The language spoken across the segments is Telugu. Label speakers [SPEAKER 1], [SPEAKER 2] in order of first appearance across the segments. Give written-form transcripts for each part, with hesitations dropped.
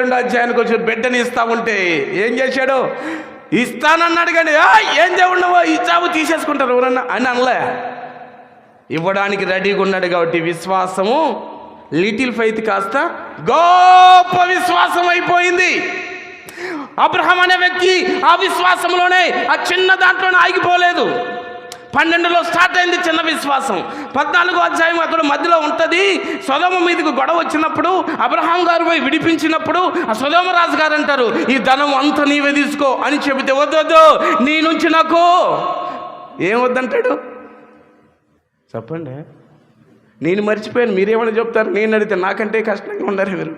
[SPEAKER 1] 22వ అధ్యాయానికి వచ్చి బిడ్డని ఇస్తా ఉంటే ఏం చేశాడు? ఇస్తానన్నాడు కానీ ఏం దేవుడినవో ఇచ్చావు తీసేసుకుంటారు ఎవరన్నా అని అనలే. ఇవ్వడానికి రెడీగా ఉన్నాడు కాబట్టి విశ్వాసము లిటిల్ ఫెయిత్ కాస్త గొప్ప విశ్వాసం అయిపోయింది. అబ్రహాం అనే వ్యక్తి ఆ విశ్వాసంలోనే, ఆ చిన్న దాంట్లోనే ఆగిపోలేదు. 12లో స్టార్ట్ అయింది చిన్న విశ్వాసం. 14వ అధ్యాయం అక్కడ మధ్యలో ఉంటుంది. సొదొమ మీదకు గొడవ వచ్చినప్పుడు అబ్రహాం గారు పోయి విడిపించినప్పుడు ఆ సొదొమ రాజు గారు అంటారు, ఈ ధనం అంతా నీవే తీసుకో అని చెబితే వద్దొద్దు, నీ నుంచి నాకు ఏం వద్దంటాడు చెప్పండి. నేను మర్చిపోయాను, మీరేమైనా చెప్తారు. నేను అడిగితే నాకంటే కష్టంగా ఉండరు మీరు.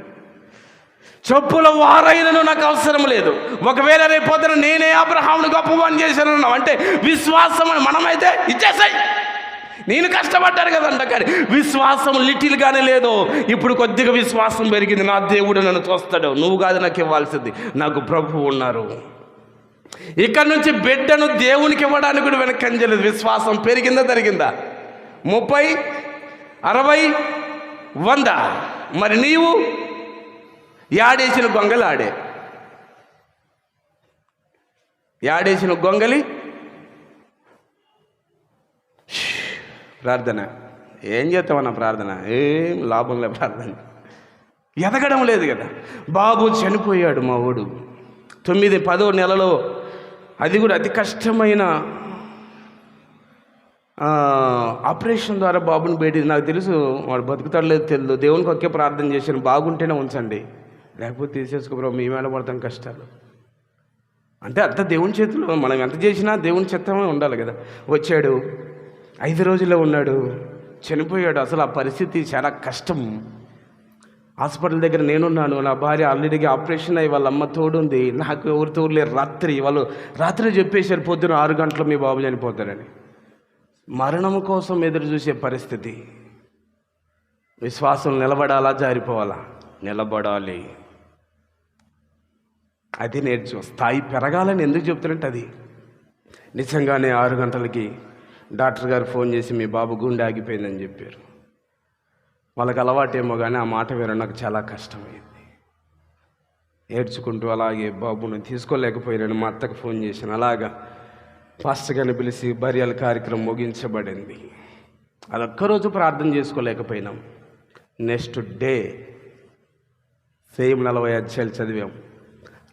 [SPEAKER 1] చెప్పుల వారైనను నాకు అవసరం లేదు. ఒకవేళ రేపొద్దున నేనే అబ్రహామును గొప్పవాణ్ణి చేశాను అంటే విశ్వాసం మనమైతే ఇచ్చేసాయి. నేను కష్టపడ్డాను కదంట, కానీ విశ్వాసం లిటిల్గానే లేదు. ఇప్పుడు కొద్దిగా విశ్వాసం పెరిగింది. నా దేవుడు నన్ను చూస్తాడు, నువ్వు కాదు నాకు ఇవ్వాల్సింది, నాకు ప్రభువు ఉన్నారు. ఇక్కడ నుంచి బిడ్డను దేవునికి ఇవ్వడానికి కూడా వెనకంజలేదు. విశ్వాసం పెరిగిందా తరిగిందా? 30, 60, 100. మరి నీవు యాడేసిన గొంగలి ఆడే, యాడేసిన గొంగలి. ప్రార్థన ఏం చేస్తామన్నా? ప్రార్థన ఏం లాభం లేదు. ప్రార్థన ఎదగడం లేదు కదా. బాబు చనిపోయాడు మా ఊడు 9-10వ నెలలో. అది కూడా అతి కష్టమైన ఆపరేషన్ ద్వారా బాబుని బయట. నాకు తెలుసు వాడు బతుకుతాడు లేదు తెలియదు. దేవునికి ఒకే ప్రార్థన చేశాను, బాగుంటేనే ఉంచండి, లేకపోతే తీసేసుకో మీ మేళ పడతాం కష్టాలు అంటే. అంత దేవుని చేతిలో, మనం ఎంత చేసినా దేవుని చిత్తమే ఉండాలి కదా. వచ్చాడు, 5 రోజుల్లో ఉన్నాడు, చనిపోయాడు. అసలు ఆ పరిస్థితి చాలా కష్టం. హాస్పిటల్ దగ్గర నేనున్నాను, నా భార్య ఆల్రెడీగా ఆపరేషన్ అయ్యి వాళ్ళ అమ్మ తోడుంది, నాకు ఎవరు తోడులేరు. రాత్రి చెప్పేశారు పొద్దున 6 గంటలు మీ బాబు చనిపోతాడని. మరణం కోసం ఎదురు చూసే పరిస్థితి. విశ్వాసం నిలబడాలా జారిపోవాలా? నిలబడాలి. అది స్థాయి పెరగాలని ఎందుకు చెప్తున్నట్టు అది. నిజంగానే 6 గంటలకి డాక్టర్ గారు ఫోన్ చేసి మీ బాబు గుండె ఆగిపోయిందని చెప్పారు. వాళ్ళకి అలవాటేమో కానీ ఆ మాట వేరే నాకు చాలా కష్టమైంది. ఏడ్చుకుంటూ అలాగే బాబుని తీసుకోలేకపోయినాను. మా అత్తకు ఫోన్ చేశాను. అలాగా పాస్టర్ గారిని పిలిచి బర్యాల కార్యక్రమం ముగించబడింది. అదొక్కరోజు ప్రార్థన చేసుకోలేకపోయినాం. నెక్స్ట్ డే సేమ్ 40 అధ్యాయాలు చదివాం.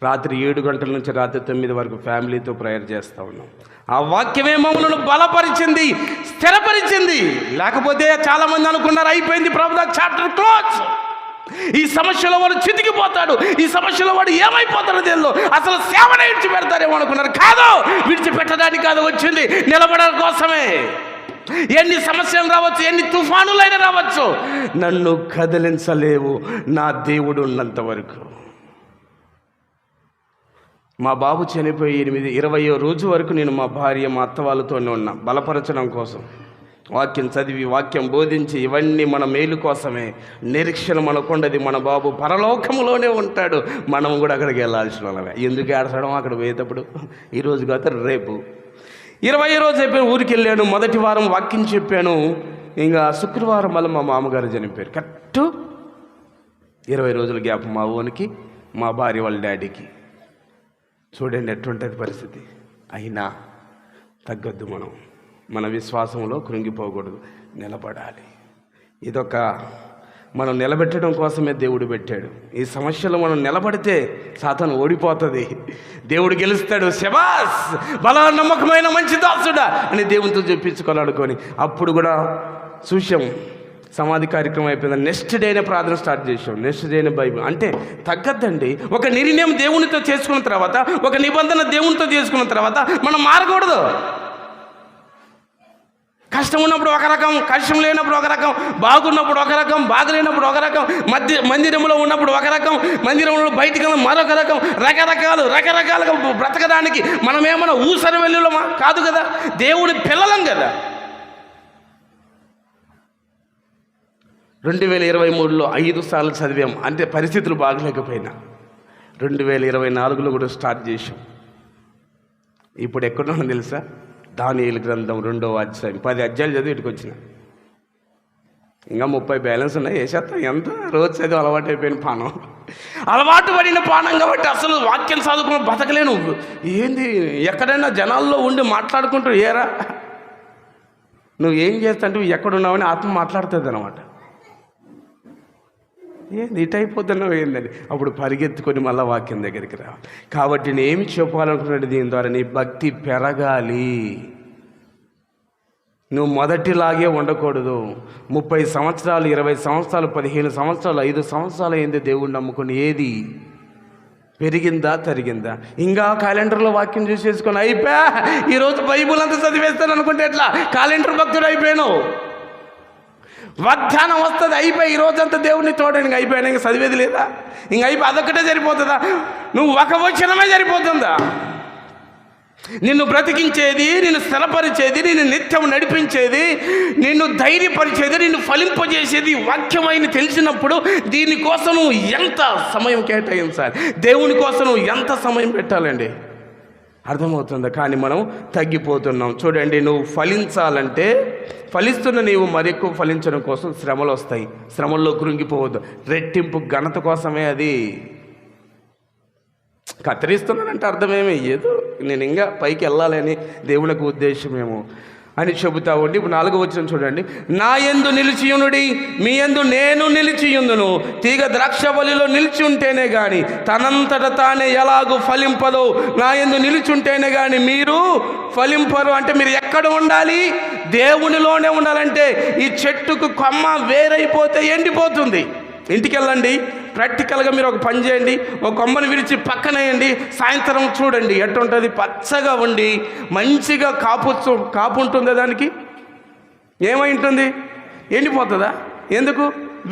[SPEAKER 1] రాత్రి 7 గంటల నుంచి రాత్రి 9 వరకు ఫ్యామిలీతో ప్రేయర్ చేస్తూ ఉన్నాం. ఆ వాక్యమే మమ్మల్ని బలపరిచింది, స్థిరపరిచింది. లేకపోతే చాలామంది అనుకున్నారు అయిపోయింది ప్రభు, చాప్టర్ క్లోజ్. ఈ సమస్యలో వాడు చితికిపోతాడు, ఈ సమస్యలో వాడు ఏమైపోతాడో తెలియదు, అసలు సేవనే విడిచిపెడతారేమో అనుకున్నారు. కాదు, విడిచిపెట్టడానికి కాదు, వచ్చింది నిలబడడం కోసమే. ఎన్ని సమస్యలు రావచ్చు, ఎన్ని తుఫానులైనా రావచ్చు, నన్ను కదిలించలేవు నా దేవుడు ఉన్నంత వరకు. మా బాబు చనిపోయి 20వ రోజు వరకు నేను మా భార్య మా అత్త వాళ్ళతోనే ఉన్నా, బలపరచడం కోసం. వాక్యం చదివి, వాక్యం బోధించి, ఇవన్నీ మన మేలు కోసమే. నిరీక్షణ మనకుండది, మన బాబు పరలోకములోనే ఉంటాడు, మనం కూడా అక్కడికి వెళ్ళాల్సిన వాళ్ళమే. ఎందుకు ఏడసడం? అక్కడ పోయేటప్పుడు ఈరోజు కాదు రేపు 20వ రోజు అయిపోయి ఊరికి వెళ్ళాను. మొదటి వారం వాక్యం చెప్పాను. ఇంకా శుక్రవారం మళ్ళీ మా మామగారు చనిపోయారు. కరెక్ట్ 20 రోజుల గ్యాప్ మా ఓనికి, మా భార్య వాళ్ళ డాడీకి. చూడండి ఎట్లుంటుంది పరిస్థితి. అయినా తగ్గొద్దు, మన విశ్వాసంలో కృంగిపోకూడదు, నిలబడాలి. ఇదొక మనం నిలబెట్టడం కోసమే దేవుడు పెట్టాడు. ఈ సమస్యలో మనం నిలబడితే సాతాను ఓడిపోతుంది, దేవుడు గెలుస్తాడు. శబాస్, బల నమ్మకమైన మంచి దాసుడా అని దేవునితో చెప్పించుకోవాలనుకొని అప్పుడు కూడా చూసాం. సమాధి కార్యక్రమం అయిపోయింది. నెక్స్ట్ డేనే ప్రార్థన స్టార్ట్ చేసాం. నెక్స్ట్ డేనే బైబిల్. అంటే తగ్గద్దండి. ఒక నిర్ణయం దేవునితో చేసుకున్న తర్వాత, ఒక నిబంధన దేవునితో చేసుకున్న తర్వాత మనం మారకూడదు. కష్టం ఉన్నప్పుడు ఒక రకం, కష్టం లేనప్పుడు ఒక రకం, బాగున్నప్పుడు ఒక రకం, బాగలేనప్పుడు ఒక రకం, మందిరంలో ఉన్నప్పుడు ఒక రకం, మందిరంలో బయటికి మరొక రకం, రకరకాలుగా బ్రతకడానికి మనమేమన్నా ఊసరి వెల్లులమా? కాదు కదా, దేవుడి పిల్లలం కదా. 2023లో 5 సార్లు చదివాం. అంటే పరిస్థితులు బాగలేకపోయినా 2024లో కూడా స్టార్ట్ చేసాం. ఇప్పుడు ఎక్కడున్నాను తెలుసా? దానియేలు గ్రంథం 2వ అధ్యాయం 10 అధ్యాయాలు చదివి ఇటుకు వచ్చిన. ఇంకా 30 బ్యాలెన్స్ ఉన్నాయి, వేసేస్తాం. ఎంత రోజు చదివి అలవాటు అయిపోయిన పానం, అలవాటు పడిన పానం కాబట్టి అసలు వాక్యం చదువుకుని బతకలేను. ఏంది ఎక్కడైనా జనాల్లో ఉండి మాట్లాడుకుంటూ ఏరా నువ్వు ఏం చేస్తాంటే ఎక్కడున్నావని ఆత్మ మాట్లాడుతుంది అనమాట. ఏంది ఇటు అయిపోతున్నావు ఏందని, అప్పుడు పరిగెత్తుకొని మళ్ళీ వాక్యం దగ్గరికి రావాలి. కాబట్టి నేనేమి చెప్పాలనుకున్నది, దీని ద్వారా నీ భక్తి పెరగాలి. నువ్వు మొదటిలాగే ఉండకూడదు. 30 సంవత్సరాలు, 20 సంవత్సరాలు, 15 సంవత్సరాలు, 5 సంవత్సరాలు అయింది దేవుణ్ణి నమ్ముకుని. ఏది పెరిగిందా తరిగిందా? ఇంకా క్యాలెండర్లో వాక్యం చూసేసుకొని అయిపోయా, ఈరోజు బైబుల్ అంతా చదివేస్తాను అనుకుంటే ఎట్లా? క్యాలెండర్ భక్తుడు అయిపోయాను. వాగ్దానం వస్తుంది, అయిపోయి ఈరోజంతా దేవుడిని తోడని ఇంక అయిపోయాను, ఇంక చదివేది లేదా? ఇంక అయిపోయి అదొక్కటే సరిపోతుందా? నువ్వు ఒక వచనమే సరిపోతుందా? నిన్ను బ్రతికించేది, నిన్ను స్థిరపరిచేది, నిన్ను నిత్యం నడిపించేది, నిన్ను ధైర్యపరిచేది, నిన్ను ఫలింపజేసేది వాక్యమైన తెలిసినప్పుడు దీనికోసం నువ్వు ఎంత సమయం కేటాయించాలి, దేవుని కోసం నువ్వు ఎంత సమయం పెట్టాలండి, అర్థమవుతుందా? కానీ మనం తగ్గిపోతున్నాం. చూడండి, నువ్వు ఫలించాలంటే, ఫలిస్తున్న నీవు మరెక్కువ ఫలించడం కోసం శ్రమలు వస్తాయి. శ్రమల్లో కృంగిపోవద్దు. రెట్టింపు ఘనత కోసమే. అది కత్తిరిస్తున్నానంటే అర్థమేమి, ఏదో నేను ఇంకా పైకి వెళ్ళాలని దేవునికి ఉద్దేశమేమో అని చెబుతా ఉండి. ఇప్పుడు 4వ వచనం చూడండి. నా యందు నిలిచియునుడి, మీ యందు నేను నిలిచియుందును. తీగ ద్రాక్షవల్లిలో నిలిచి ఉంటేనే కానీ తనంతట తానే ఎలాగూ ఫలింపదో, నా యందు నిలిచుంటేనే కానీ మీరు ఫలింపరు. అంటే మీరు ఎక్కడ ఉండాలి? దేవునిలోనే ఉండాలంటే ఈ చెట్టుకు కొమ్మ వేరైపోతే ఎండిపోతుంది. ఇంటికి వెళ్ళండి, ప్రాక్టికల్గా మీరు ఒక పని చేయండి, ఒక కొమ్మను విరిచి పక్కనేయండి, సాయంత్రం చూడండి ఎట్టుంటుంది, పచ్చగా ఉండి మంచిగా కాపు ఉంటుందా? దానికి ఏమై ఉంటుంది? ఎండిపోతుందా? ఎందుకు?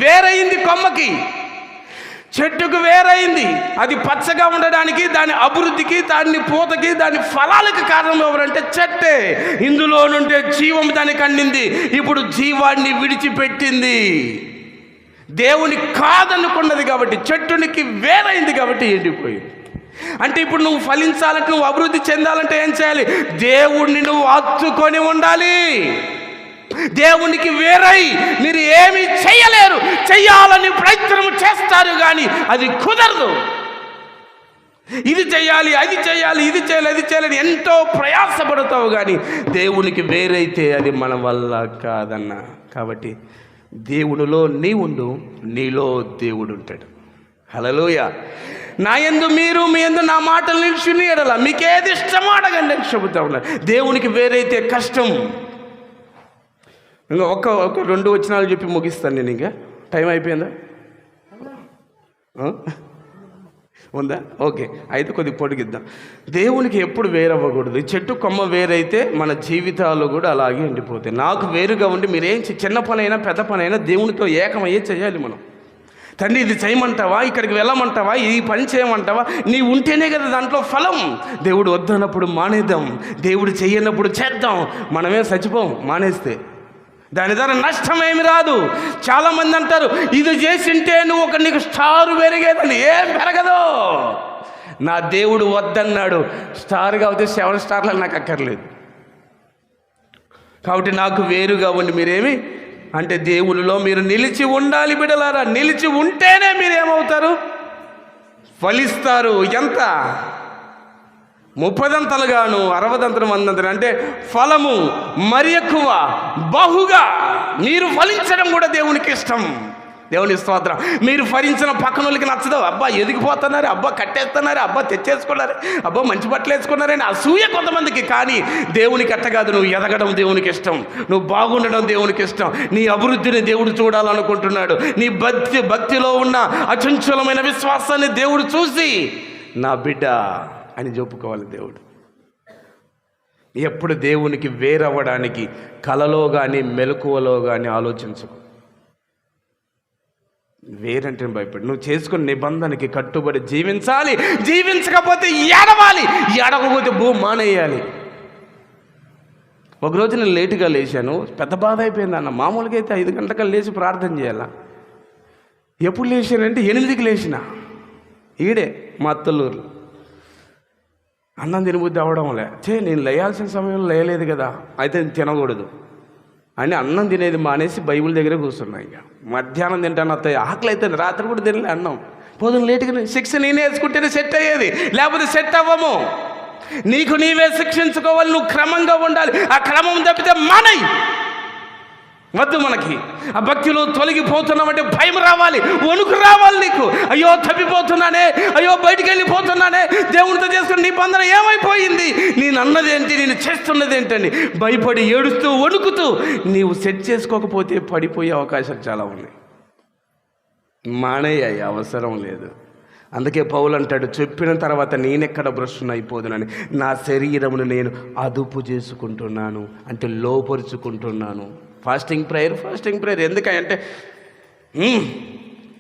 [SPEAKER 1] వేరైంది, కొమ్మకి, చెట్టుకు వేరైంది. అది పచ్చగా ఉండడానికి, దాని అభివృద్ధికి, దాని పూతకి, దాని ఫలాలకి కారణం ఎవరంటే చెట్టే. ఇందులో నుండే జీవం దానికి అందింది, ఇప్పుడు జీవాన్ని విడిచిపెట్టింది. దేవుని కాదనుకున్నది కాబట్టి, చెట్టునికి వేరైంది కాబట్టి ఎండిపోయింది. అంటే ఇప్పుడు నువ్వు ఫలించాలంటే, నువ్వు అభివృద్ధి చెందాలంటే ఏం చేయాలి? దేవుణ్ణి నువ్వు హత్తుకొని ఉండాలి. దేవునికి వేరై మీరు ఏమీ చేయలేరు. చెయ్యాలని ప్రయత్నం చేస్తారు కానీ అది కుదరదు. ఇది చేయాలి, అది చేయాలి, ఇది చేయాలి, అది చేయాలని ఎంతో ప్రయాసపడతావు కానీ దేవునికి వేరైతే అది మన వల్ల కాదన్నా. కాబట్టి దేవునిలో నీ ఉండు, నీలో దేవుడు ఉంటాడు. హల్లెలూయ. నా యందు మీరు, మీ యందు నా మాటలు నిలిచి ఎడల మీకు ఏది ఇష్టమో అడగండి అని చెబుతా ఉన్నారు. దేవునికి వేరైతే కష్టం. ఇంకా ఒక 2 వచనాలు చెప్పి ముగిస్తాను నేను. ఇంకా టైం అయిపోయిందా? ఉందా? ఓకే, అయితే కొద్దిగా పొడిగిద్దాం. దేవునికి ఎప్పుడు వేరవ్వకూడదు. చెట్టు కొమ్మ వేరైతే మన జీవితాలు కూడా అలాగే ఎండిపోతాయి. నాకు వేరుగా ఉండి మీరేం చిన్న పనైనా పెద్ద పనైనా దేవునితో ఏకమయ్యే చేయాలి. మనం తండ్రి ఇది చేయమంటావా, ఇక్కడికి వెళ్ళమంటావా, ఈ పని చేయమంటావా, నీ ఉంటేనే కదా దాంట్లో ఫలం. దేవుడు వద్దన్నప్పుడు మానేద్దాం, దేవుడు చెయ్యనప్పుడు చేద్దాం. మనమే చచ్చిపోం మానేస్తే. దాని ద్వారా నష్టం ఏమి రాదు. చాలామంది అంటారు ఇది చేసింటే నువ్వు నీకు స్టార్ పెరిగేదని. ఏం పెరగదు. నా దేవుడు వద్దన్నాడు. స్టార్ కాబట్టి 7 స్టార్లు నాకు అక్కర్లేదు. కాబట్టి నాకు వేరుగా ఉండి మీరేమి అంటే దేవునిలో మీరు నిలిచి ఉండాలి బిడ్డలారా. నిలిచి ఉంటేనే మీరేమవుతారు? ఫలిస్తారు. ఎంత? 30దంతలుగాను 60దంతలు 100దంతలు. అంటే ఫలము మరి ఎక్కువ, బహుగా మీరు ఫలించడం కూడా దేవునికి ఇష్టం. దేవుని స్తోత్రం. మీరు ఫలించిన పక్కన వాళ్ళకి నచ్చదు. అబ్బా ఎదిగిపోతున్నారు, అబ్బా కట్టేస్తున్నారు, అబ్బా తెచ్చేసుకున్నారు, అబ్బా మంచి బట్టలు వేసుకున్నారని అసూయ కొంతమందికి. కానీ దేవునికి అట్ట కాదు. నువ్వు ఎదగడం దేవునికి ఇష్టం, నువ్వు బాగుండడం దేవునికి ఇష్టం, నీ అభివృద్ధిని దేవుడు చూడాలనుకుంటున్నాడు. నీ భక్తిలో ఉన్న అచంచలమైన విశ్వాసాన్ని దేవుడు చూసి నా బిడ్డ అని చెప్పుకోవాలి. దేవుడు ఎప్పుడు దేవునికి వేరవ్వడానికి కలలో కానీ మెలకువలో కానీ ఆలోచించకు. వేరంటే భయపడి నువ్వు చేసుకున్న నిబంధనకి కట్టుబడి జీవించాలి. జీవించకపోతే ఏడవాలి, ఏడవకపోతే మానేయాలి. ఒకరోజు నేను లేటుగా లేచాను, పెద్ద బాధ అయిపోయింది అన్న. మామూలుగా అయితే 5 గంటలకు లేచి ప్రార్థన చేయాల. ఎప్పుడు లేచానంటే 8కి లేచిన. ఈడే మా అత్తలూరులో అన్నం తినబుద్ధి అవ్వడం నేను లేయాల్సిన సమయంలో లేయలేదు కదా, అయితే తినకూడదు. అని అన్నం తినేది మానేసి బైబిల్ దగ్గర కూర్చున్నా. ఇంకా మధ్యాహ్నం తింటాను అత్తయ్య, ఆకలి అవుతుంది, రాత్రి కూడా తినలే అన్నం. పొద్దున్న లేటుగా శిక్ష నేనే వేసుకుంటేనే సెట్ అయ్యేది, లేకపోతే సెట్ అవ్వము. నీకు నీవే శిక్షించుకోవాలి, నువ్వు క్రమంగా ఉండాలి. ఆ క్రమం తప్పితే మానై వద్దు. మనకి ఆ భక్తిలో తొలగిపోతున్నామంటే భయం రావాలి, వణుకు రావాలి నీకు. అయ్యో తప్పిపోతున్నానే, అయ్యో బయటికి వెళ్ళిపోతున్నానే, దేవునితో చేసుకుని నిబంధన ఏమైపోయింది, నేను అన్నదేంటి, నేను చేస్తున్నది ఏంటని భయపడి ఏడుస్తూ వణుకుతూ నీవు సెట్ చేసుకోకపోతే పడిపోయే అవకాశాలు చాలా ఉన్నాయి. మానేయ్యాయి, అవసరం లేదు. అందుకే పౌలు అంటాడు, చెప్పిన తర్వాత నేనెక్కడ భ్రష్టుని అయిపోదునని, నా శరీరమును నేను అదుపు చేసుకుంటున్నాను, అంటే లోపరుచుకుంటున్నాను. ఫాస్టింగ్ ప్రేయర్ ఎందుకంటే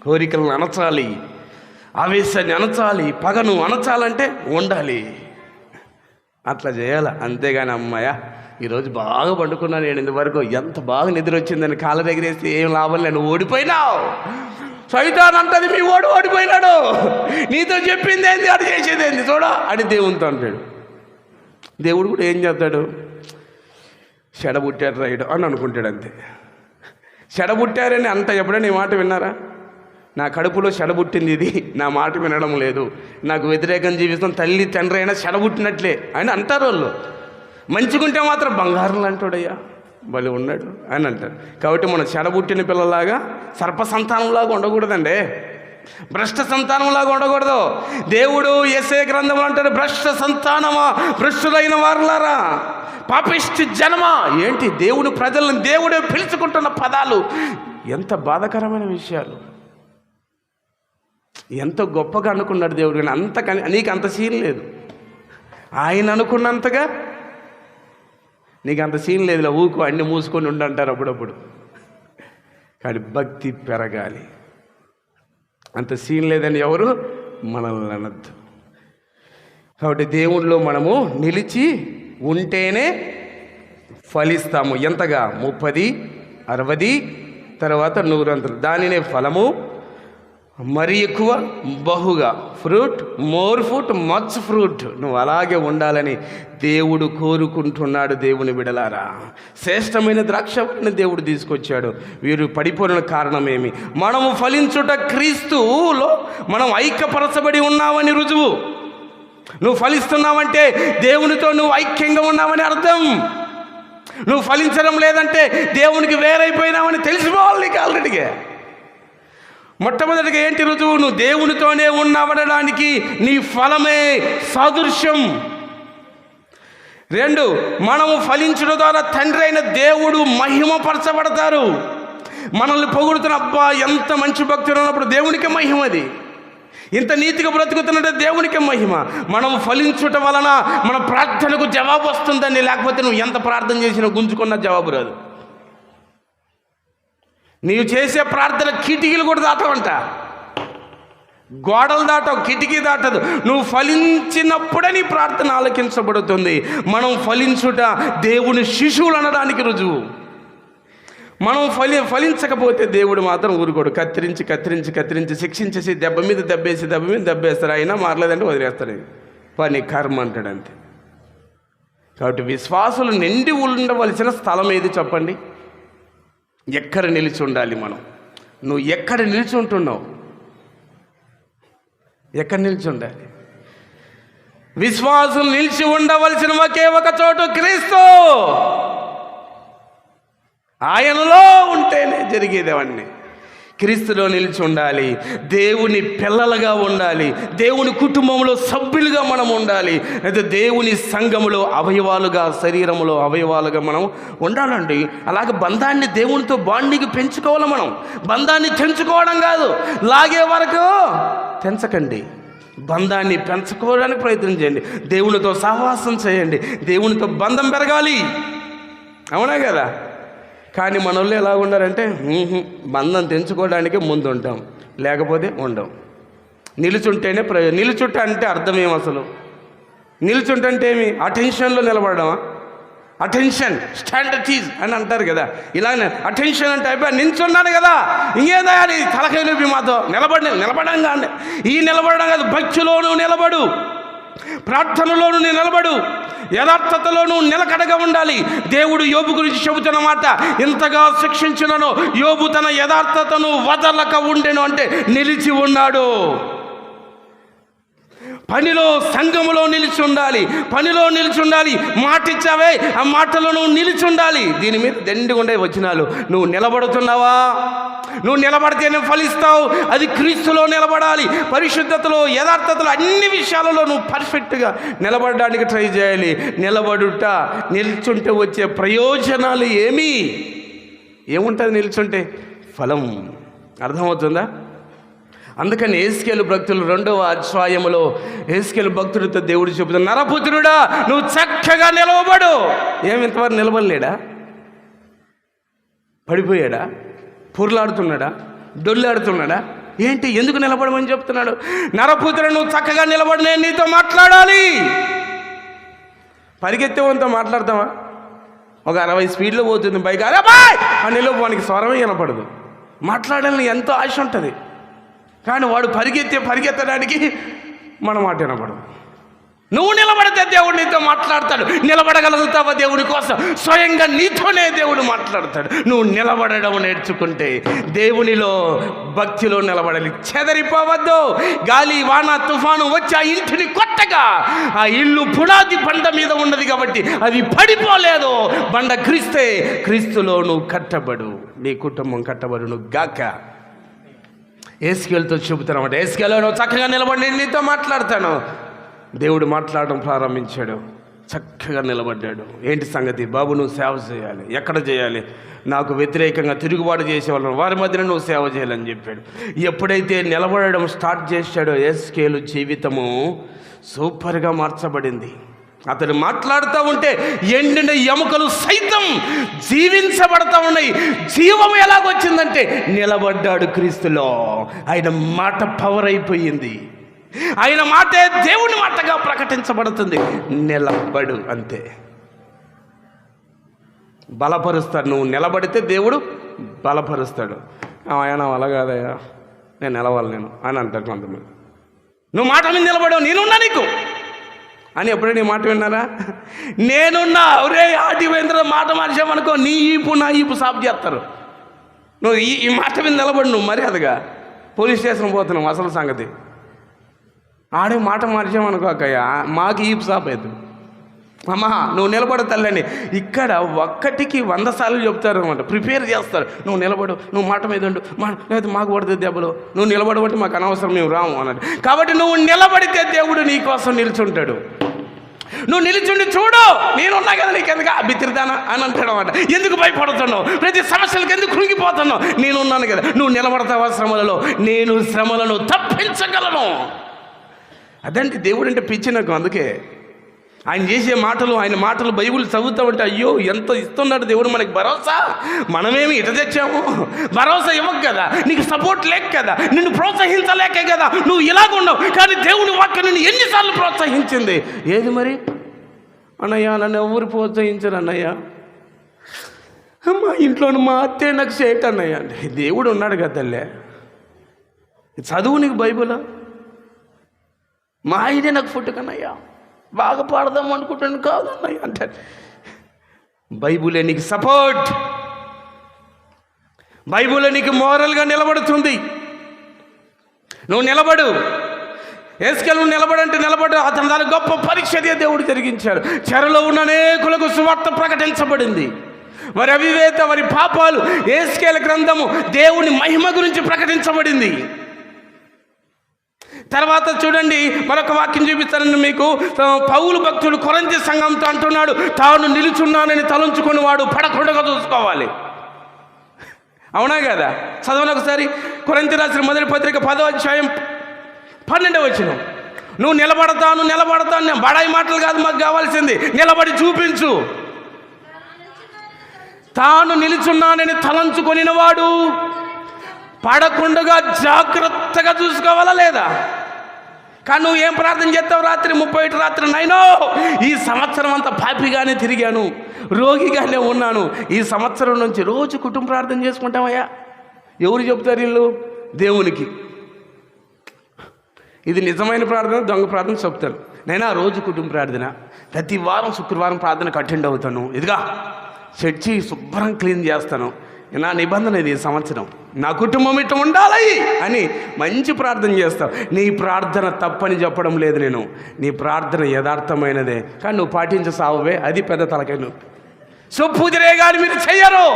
[SPEAKER 1] కోరికలను అణచాలి, ఆవేశాన్ని అణచాలి, పగను అణచాలంటే ఉండాలి, అట్లా చేయాలి. అంతేగాని అమ్మాయ ఈరోజు బాగా పండుకున్నాను, నేను ఇంతవరకు ఎంత బాగా నిద్ర వచ్చిందని కాళ్ళ దగ్గరేస్తే ఏం లాభం లేదు, నువ్వు ఓడిపోయినావు. సైతాన్ అంటది మీ ఓడిపోయినాడు, నీతో చెప్పింది ఏంది, అది చేసేది ఏంది చూడ అని దేవునితో అంటాడు. దేవుడు కూడా ఏం చేస్తాడు, చెడబుట్టారు రైడు అని అనుకుంటాడు అంతే. చెడబుట్టారని అంట ఎప్పుడైనా నీ మాట విన్నారా? నా కడుపులో చెడబుట్టింది ఇది, నా మాట వినడం లేదు, నాకు వ్యతిరేకం జీవిస్తాం, తల్లి తండ్రి అయినా చెడబుట్టినట్లే అని అంటారు వాళ్ళు. మంచిగుంటే మాత్రం బంగారం అంటాడయ్యా, భలే ఉన్నాడు అని అంటారు. కాబట్టి మనం చెడబుట్టిన పిల్లలాగా సర్ప సంతానంలాగా ఉండకూడదండి, భ్రష్ట సంతానంలాగా ఉండకూడదు. దేవుడు యేసయ్య గ్రంథంలో అంటాడు, భ్రష్ట సంతానమా, భ్రష్టులైన వారులారా, పాపిష్టి జనమా. ఏంటి దేవుడు ప్రజలను దేవుడే పిలుచుకుంటున్న పదాలు, ఎంత బాధాకరమైన విషయాలు. ఎంత గొప్పగా అనుకున్నాడు దేవుడు, కానీ నీకు అంత సీన్ లేదు. ఆయన అనుకున్నంతగా నీకు అంత సీన్ లేదు. ఊకు అన్ని మూసుకొని ఉండంటారు అప్పుడప్పుడు. కానీ భక్తి పెరగాలి. అంత సీన్ లేదని ఎవరు మనల్ని అనద్దు. కాబట్టి దేవుళ్ళో మనము నిలిచి ఉంటేనే ఫలిస్తాము. ఎంతగా? 30, 60, తర్వాత 100. దానినే ఫలము, మరి ఎక్కువ, బహుగా, fruit, more fruit, much fruit. నువ్వు అలాగే ఉండాలని దేవుడు కోరుకుంటున్నాడు. దేవుని బిడలారా, శ్రేష్టమైన ద్రాక్షవల్లిని దేవుడు తీసుకొచ్చాడు. వీరు పడిపోయిన కారణమేమి? మనము ఫలించుట క్రీస్తులో మనం ఐక్యపరచబడి ఉన్నామని రుజువు. నువ్వు ఫలిస్తున్నావంటే దేవునితో నువ్వు ఐక్యంగా ఉన్నావని అర్థం. నువ్వు ఫలించడం లేదంటే దేవునికి వేరైపోయినావని తెలిసిపోవాలి నీకు ఆల్రెడీగా. మొట్టమొదటిగా ఏంటి రుజువు? నువ్వు దేవునితోనే ఉన్నావనడానికి నీ ఫలమే సాదృశ్యం. 2, మనము ఫలించడం ద్వారా తండ్రి అయిన దేవుడు మహిమపరచబడతారు. మనల్ని పొగుడుతున్న, అబ్బా ఎంత మంచి భక్తులు ఉన్నప్పుడు దేవునికి మహిమ. అది ఇంత నీతిగా బ్రతుకుతున్నట్టే దేవునికి మహిమ. మనం ఫలించుట వలన మన ప్రార్థనకు జవాబు వస్తుందండి. లేకపోతే నువ్వు ఎంత ప్రార్థన చేసినా గుంజుకున్న జవాబు రాదు. నీవు చేసే ప్రార్థన కిటికీలు కూడా దాటవంట, గోడలు దాటవు, కిటికీ దాటదు. నువ్వు ఫలించినప్పుడే నీ ప్రార్థన ఆలకించబడుతుంది. మనం ఫలించుట దేవుని శిశువులు అనడానికి రుజువు. మనం ఫలించకపోతే దేవుడు మాత్రం ఊరుకోడు. కత్తిరించి శిక్షించేసి దెబ్బ మీద దెబ్బేస్తారు. అయినా మారలేదంటే వదిలేస్తాడు. పని కర్మ అంటాడు అంతే. కాబట్టి విశ్వాసులు నిండి ఉండవలసిన స్థలం ఏది చెప్పండి? ఎక్కడ నిలిచి ఉండాలి మనం? నువ్వు ఎక్కడ నిలిచి ఉంటున్నావు? ఎక్కడ నిలిచి ఉండాలి? విశ్వాసులు నిలిచి ఉండవలసిన ఒకే ఒక చోటు క్రీస్తు. ఆయనలో ఉంటేనే జరిగేదేవన్నీ. క్రీస్తులో నిలిచి ఉండాలి, దేవుని పిల్లలుగా ఉండాలి, దేవుని కుటుంబంలో సభ్యులుగా మనం ఉండాలి, అయితే దేవుని సంఘములో అవయవాలుగా, శరీరములో అవయవాలుగా మనం ఉండాలండి. అలాగే బంధాన్ని దేవునితో బాండింగ్ పెంచుకోవాలి. మనం బంధాన్ని తెంచుకోవడం కాదు, లాగే వరకు తెంచకండి. బంధాన్ని పెంచుకోవడానికి ప్రయత్నం చేయండి. దేవునితో సహవాసం చేయండి, దేవునితో బంధం పెరగాలి. అవునా కదా? కానీ మన వాళ్ళు ఎలా ఉన్నారంటే బంధం తెంచుకోవడానికే ముందు ఉంటాం, లేకపోతే ఉండం. నిలుచుంటేనే నిలుచుంట అంటే అర్థం ఏమి? అసలు నిలుచుంటే ఏమి? అటెన్షన్లో నిలబడమా? అటెన్షన్ స్టాండర్టీజ్ అని అంటారు కదా. ఇలానే అటెన్షన్ అంటే అయిపోయి నిల్చున్నాను కదా, ఇంకేదా అని తలకాయ నొప్పి మాతో నిలబడంగా ఈ నిలబడడం కాదు, భక్తిలోనూ నిలబడు. ప్రార్థనలోను నిలబడు, యథార్థతలోను నిలకడగా ఉండాలి. దేవుడు యోబు గురించి చెబుతున్న మాట, ఇంతగా శిక్షించినను యోబు తన యథార్థతను వదలక ఉండెను అంటే నిలిచి ఉన్నాడు. పనిలో, సంఘములో నిలిచి ఉండాలి, పనిలో నిలిచి ఉండాలి. మాట ఇచ్చావే, ఆ మాటలో నువ్వు నిలిచి ఉండాలి. దీని మీద దండిగా ఉండే వచనాలు. నువ్వు నిలబడుతున్నావా? నువ్వు నిలబడితేనే ఫలిస్తావు. అది క్రీస్తులో నిలబడాలి. పరిశుద్ధతలో, యథార్థతలో, అన్ని విషయాలలో నువ్వు పర్ఫెక్ట్గా నిలబడడానికి ట్రై చేయాలి. నిల్చుంటే వచ్చే ప్రయోజనాలు ఏముంటుంది? నిల్చుంటే ఫలం. అర్థమవుతుందా? అందుకని యెహెజ్కేలు భక్తులు 2వ అధ్యాయములో యెహెజ్కేలు భక్తుడితో దేవుడు చెబుతాడు, నరపుత్రుడా నువ్వు చక్కగా నిలవబడు. ఇంతవరకు నిలబడలేడా? పడిపోయాడా? పుర్లాడుతున్నాడా? డొల్లాడుతున్నాడా? ఏంటి? ఎందుకు నిలబడమని చెప్తున్నాడు? నరపుత్రుడు నువ్వు చక్కగా నిలబడి, నేను నీతో మాట్లాడాలి. పరిగెత్తేవంతో మాట్లాడతావా? ఒక 60 స్పీడ్లో పోతుంది బైక్, అరే బాయ్ అని వానికి స్వరమే వినపడదు. మాట్లాడాలని ఎంతో ఆశ ఉంటుంది, కానీ వాడు పరిగెత్తడానికి మన మాట వినపడదు. నువ్వు నిలబడితే దేవుడు నీతో మాట్లాడతాడు. నిలబడగలుగుతావా దేవుడి కోసం? స్వయంగా నీతోనే దేవుడు మాట్లాడతాడు. నువ్వు నిలబడడం నేర్చుకుంటే దేవునిలో, భక్తిలో నిలబడాలి. చెదరిపోవద్దు. గాలి, వాన, తుఫాను వచ్చి ఆ ఇంటిని కొట్టగా ఆ ఇల్లు పునాది బండ మీద ఉన్నది కాబట్టి అది పడిపోలేదు. బండ క్రీస్తే. క్రీస్తులో నువ్వు కట్టబడు, నీ కుటుంబం కట్టబడును గాక. యెహెజ్కేలుతో చెబుతానమాట, యెహెజ్కేలు నువ్వు చక్కగా నిలబడి, నేను నీతో మాట్లాడతాను. దేవుడు మాట్లాడడం ప్రారంభించాడు. చక్కగా నిలబడ్డాడు. ఏంటి సంగతి? బాబు నువ్వు సేవ చేయాలి. ఎక్కడ చేయాలి? నాకు వ్యతిరేకంగా తిరుగుబాటు చేసేవాళ్ళు వారి మధ్యన నువ్వు సేవ చేయాలని చెప్పాడు. ఎప్పుడైతే నిలబడడం స్టార్ట్ చేశాడో యెహెజ్కేలు జీవితము సూపర్గా మార్చబడింది. అతడు మాట్లాడుతూ ఉంటే ఎండిన ఎముకలు సైతం జీవించబడతా ఉన్నాయి. జీవం ఎలాగొచ్చిందంటే నిలబడ్డాడు క్రీస్తులో. ఆయన మాట పవర్ అయిపోయింది. ఆయన మాటే దేవుని మాటగా ప్రకటించబడుతుంది. నిలబడు, అంతే. బలపరుస్తాడు. నువ్వు నిలబడితే దేవుడు బలపరుస్తాడు. ఆయన అలా కాదయ్యా, నేను నిలవాలి అని అంటాడు కొంతమంది. నువ్వు మాట మీద నిలబడవు, నేనున్నా నీకు అని ఎప్పుడైనా నీ మాట విన్నారా? నేనున్నా. ఒరే ఆటి వేంద్ర మాట మార్చామనుకో, నీ ఈపు నా ఈపు సాపు చేస్తారు. నువ్వు ఈ మాట మీద నిలబడి నువ్వు మర్యాదగా పోలీస్ స్టేషన్ పోతున్నావు. అసలు సంగతి ఆడే మాట మార్చామనుకో అక్కయ్య, మాకు ఈపు సాపు అవుతుంది. అమ్మా నువ్వు నిలబడు తల్లని. ఇక్కడ 1కి 100 సార్లు చెప్తారు అనమాట, ప్రిపేర్ చేస్తారు. నువ్వు నిలబడు, నువ్వు మాట మీద ఉండు, లేకపోతే మాకు పడుతుంది దెబ్బలు, నువ్వు నిలబడబట్టి మాకు అనవసరం, మేము రాము అన్నది. కాబట్టి నువ్వు నిలబడితే దేవుడు నీ కోసం నిల్చుంటాడు. నువ్వు నిలిచుండి చూడు, నేనున్నా కదా నీకెందుకు బిత్తిరిదానా అని అంటాడు అనమాట. ఎందుకు భయపడుతున్నావు? ప్రతి సమస్యలకు ఎందుకు కృంగిపోతున్నావు? నేనున్నాను కదా. నువ్వు నిలబడతావా శ్రమలలో? నేను శ్రమలను తప్పించగలను. అదంటే దేవుడు అంటే పిచ్చి నాకు. అందుకే ఆయన చేసే మాటలు, ఆయన మాటలు బైబిల్ చదువుతూ ఉంటే అయ్యో ఎంత ఇస్తున్నాడు దేవుడు మనకి భరోసా. మనమేమి ఇట తెచ్చాము? భరోసా ఇవ్వక కదా, నీకు సపోర్ట్ లేక కదా, నిన్ను ప్రోత్సహించలేకే కదా నువ్వు ఇలాగున్నావు. కానీ దేవుని వాక్యం నిన్ను ఎన్నిసార్లు ప్రోత్సహించింది. ఏది మరి? అన్నయ్య నన్ను ఎవరు ప్రోత్సహించరు అన్నయ్య, మా ఇంట్లో మా అత్తే నాకు సేట్ అన్నయ్య అంటే. దేవుడు ఉన్నాడు కదా తల్లే, చదువు నీకు బైబిల్. మా ఆయనే నాకు ఫుడ్ కన్నయ్యా, బాగా పాడదాం అనుకుంటాను కాదన్నయ్య అంటాడు. బైబులే నీకు సపోర్ట్. బైబులే నీకు మోరల్గా నిలబడుతుంది. నువ్వు నిలబడు. యెహెజ్కేలు నిలబడంటే నిలబడు. అతని దాని గొప్ప పరీక్ష దేవుడు జరిగించాడు. చెరలో ఉన్న అనేకులకు సువార్త ప్రకటించబడింది. వారి అవివేత, వారి పాపాలు, యెహెజ్కేలు గ్రంథము దేవుని మహిమ గురించి ప్రకటించబడింది. తర్వాత చూడండి, మరొక వాక్యం చూపిస్తానని మీకు. పౌలు భక్తుడు కొరింథీ సంఘంతో అంటున్నాడు, తాను నిలుచున్నానని తలంచుకుని వాడు పడకుండా చూసుకోవాలి. అవునా కదా? చదవను ఒకసారి. కొరింథీ రాసిన మొదటి పత్రిక 10వ అధ్యాయం 12వ వచనం. నువ్వు నిలబడతాను బడాయి మాటలు కాదు మాకు కావాల్సింది, నిలబడి చూపించు. తాను నిలుచున్నానని తలంచుకొనిన వాడు పడకుండా జాగ్రత్తగా చూసుకోవాలా లేదా? కానీ నువ్వు ఏం ప్రార్థన చేస్తావు? రాత్రి 31 రాత్రి నైనో ఈ సంవత్సరం అంతా పాపిగానే తిరిగాను, రోగిగానే ఉన్నాను, ఈ సంవత్సరం నుంచి రోజు కుటుంబ ప్రార్థన చేసుకుంటామయ్యా. ఎవరు చెప్తారు? వీళ్ళు దేవునికి. ఇది నిజమైన ప్రార్థన, దొంగ ప్రార్థన చెప్తాను. నేను ఆ రోజు కుటుంబ ప్రార్థన, ప్రతి వారం శుక్రవారం ప్రార్థనకు అటెండ్ అవుతాను. ఇదిగా చర్చి శుభ్రం క్లీన్ చేస్తాను. నా నిబంధన ఇది, ఈ సంవత్సరం నా కుటుంబం ఇట్లా ఉండాలి అని మంచి ప్రార్థన చేస్తావు. నీ ప్రార్థన తప్పని చెప్పడం లేదు నేను, నీ ప్రార్థన యథార్థమైనదే, కానీ నువ్వు పాటించసావే, అది పెద్ద తలకాయ నొప్పి. సో పూజరే గారు మీరు చెయ్యరు,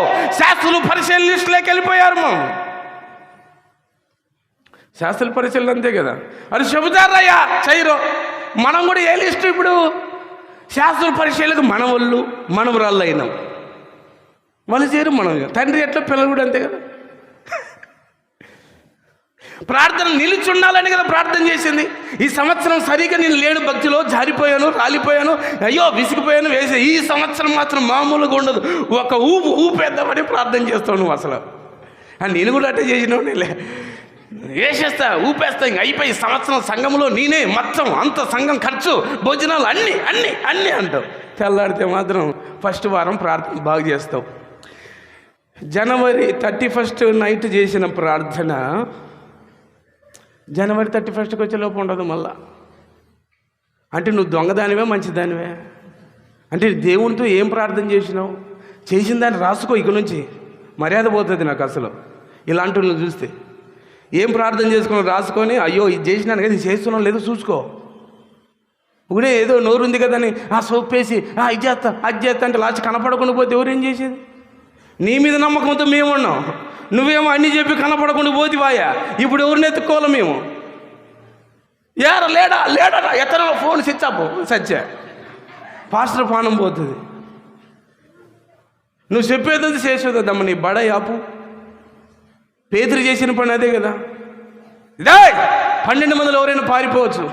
[SPEAKER 1] శాస్త్రులు పరిశీలన లిస్టులోకి వెళ్ళిపోయారు. శాస్త్రుల పరిశీలన అంతే కదా, అది చెబుతారయ్యా చెయ్యరు. మనం కూడా ఏ లిస్టు? ఇప్పుడు శాస్త్రుల పరిశీలనకు మనవళ్ళు మనవరాళ్ళు అయినాం, వాళ్ళు చేయరు, మనం తండ్రి ఎట్లా పిల్లలు కూడా అంతే కదా. ప్రార్థన నిలిచి ఉండాలని కదా ప్రార్థన చేసింది. ఈ సంవత్సరం సరిగా నేను లేను, భక్తిలో జారిపోయాను, రాలిపోయాను, అయ్యో విసిగిపోయాను, వేసే ఈ సంవత్సరం మాత్రం మామూలుగా ఉండదు, ఒక ఊపేద్దామని ప్రార్థన చేస్తావు నువ్వు. అసలు నేను కూడా అట్టే చేసినావు, నేలే వేసేస్తా, ఊపేస్తా, ఇంక అయిపోయి సంవత్సరం సంఘంలో నేనే మొత్తం అంత సంఘం ఖర్చు, భోజనాలు అన్నీ అన్నీ అన్నీ అంటావు. తెల్లాడితే మాత్రం ఫస్ట్ వారం ప్రార్థన బాగా చేస్తావు. జనవరి 31 నైట్ చేసిన ప్రార్థన జనవరి 31కి వచ్చేలోపు ఉండదు మళ్ళా. అంటే నువ్వు దొంగదానివే మంచిదానివే? అంటే దేవునితో ఏం ప్రార్థన చేసినావు? చేసిన దాన్ని రాసుకో, ఇక నుంచి మర్యాద పోతుంది నాకు అసలు ఇలాంటి నువ్వు చూస్తే. ఏం ప్రార్థన చేసుకుని రాసుకొని, అయ్యో ఇది చేసినాను కదా, ఇది చేస్తున్నాను లేదో చూసుకో. ఇప్పుడే ఏదో నోరు ఉంది కదా అని సోప్పేసి ఇది చేస్తా అది చేస్తా అంటే లాస్ట్ కనపడకుండా పోతే ఎవరేం చేసేది? నీ మీద నమ్మకంతో మేము ఉన్నాం, నువ్వేమో అన్నీ చెప్పి కనపడకుండా పోతివాయా. ఇప్పుడు ఎవరిని ఎత్తుకోవాలి మేము? లేడా లేడా ఎత్తన ఫోన్ స్విచ్ ఆఫ్, సచ్చా పాస్టర్ పానం పోతుంది. నువ్వు చెప్పేది చేసేదమ్మా, నీ బడ యాపు. పేతురు చేసిన పని అదే కదా. ఇదే 12 మందిలో ఎవరైనా పారిపోవచ్చు,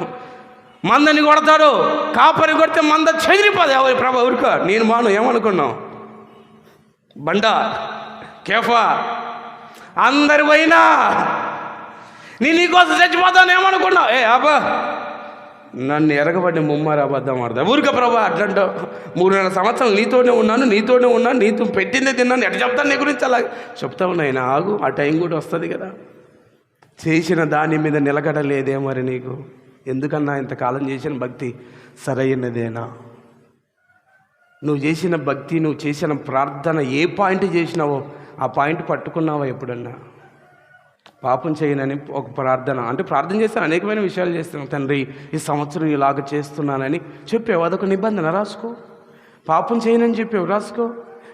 [SPEAKER 1] మందని కొడతాడు, కాపరి కొడితే మంద చెదిరిపోదు. ఎవరి ప్రభు ఎవరికో నేను మాను ఏమనుకున్నావు? బండ కేఫా అందరి పోయినా నీకోసం చచ్చిపోతాను ఏమనుకున్నావు? అబ్బా నన్ను ఎరగబడి ముమ్మారు అబద్ధం ఆడదా ఊరిక ప్రభా అట్లంటావు. 3.5 సంవత్సరాలు నీతోనే ఉన్నాను, నీతో పెట్టిందే తిన్నాను, ఎట్లా చెప్తాను నీ గురించి? అలా చెప్తా ఉన్నాయన, ఆగు, ఆ టైం కూడా వస్తుంది కదా. చేసిన దాని మీద నిలకడలేదే మరి నీకు? ఎందుకన్నా ఇంతకాలం చేసిన భక్తి సరైనదేనా? నువ్వు చేసిన భక్తి, నువ్వు చేసిన ప్రార్థన ఏ పాయింట్ చేసినావో ఆ పాయింట్ పట్టుకున్నావా ఎప్పుడన్నా? పాపం చేయనని ఒక ప్రార్థన, అంటే ప్రార్థన చేస్తాను, అనేకమైన విషయాలు చేస్తున్నాను. తండ్రి ఈ సంవత్సరం ఇలాగ చేస్తున్నానని చెప్పావు, అదొక నిబంధన రాసుకో. పాపం చేయనని చెప్పావు, రాసుకో.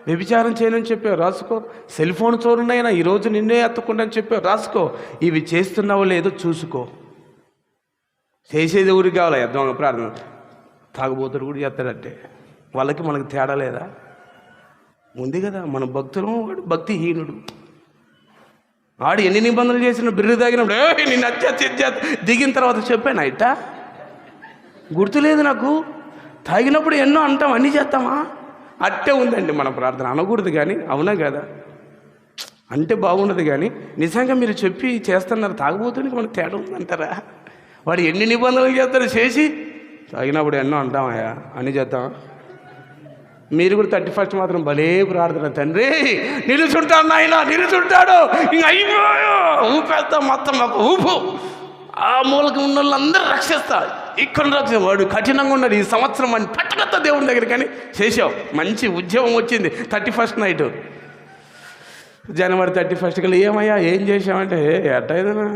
[SPEAKER 1] వ్యభిచారం చేయనని చెప్పావు, రాసుకో. సెల్ ఫోన్ చోరునైనా ఈరోజు నిన్నే ఎత్తకుండాని చెప్పావు, రాసుకో. ఇవి చేస్తున్నావో లేదో చూసుకో. చేసేది ఊరికి కావాలి దొంగ ప్రార్థన. తాగుబోతుడు కూడా చేస్తాడంటే వాళ్ళకి మనకు తేడా లేదా? ఉంది కదా. మన భక్తులు, వాడు భక్తిహీనుడు. వాడు ఎన్ని నిబంధనలు చేసిన బిర్రు తాగినప్పుడు నేను అత్యత్య దిగిన తర్వాత చెప్పాను ఇట్టా గుర్తులేదు నాకు. తాగినప్పుడు ఎన్నో అంటాం, అన్నీ చేస్తామా? అట్టే ఉందండి మన ప్రార్థన. అనకూడదు కానీ, అవునా కదా అంటే బాగుండదు. కానీ నిజంగా మీరు చెప్పి చేస్తున్నారు, తాగబోతునికి మనకు తేడా ఉందంటారా? వాడు ఎన్ని నిబంధనలు చేస్తారో చేసి తాగినప్పుడు ఎన్నో అంటామయ్యా, అన్నీ చేద్దాం. మీరు కూడా 31 మాత్రం భలే ప్రార్థన, తండ్రి నిలుచుంటాడు నాయన, నిలుచుంటాడు, ఇంక అయిపోయా ఊపేస్తాం మొత్తం, ఊపు ఆ మూలకి ఉన్న వాళ్ళందరూ రక్షిస్తా, ఇక్కడ రక్ష. వాడు కఠినంగా ఉన్నాడు ఈ సంవత్సరం అని పట్టుకొత్త దేవుని దగ్గర. కానీ చేసావు, మంచి ఉద్యమం వచ్చింది. 31 నైట్ జనవరి 31 కల్లా ఏమయ్యా ఏం చేసామంటే ఎట్టయినా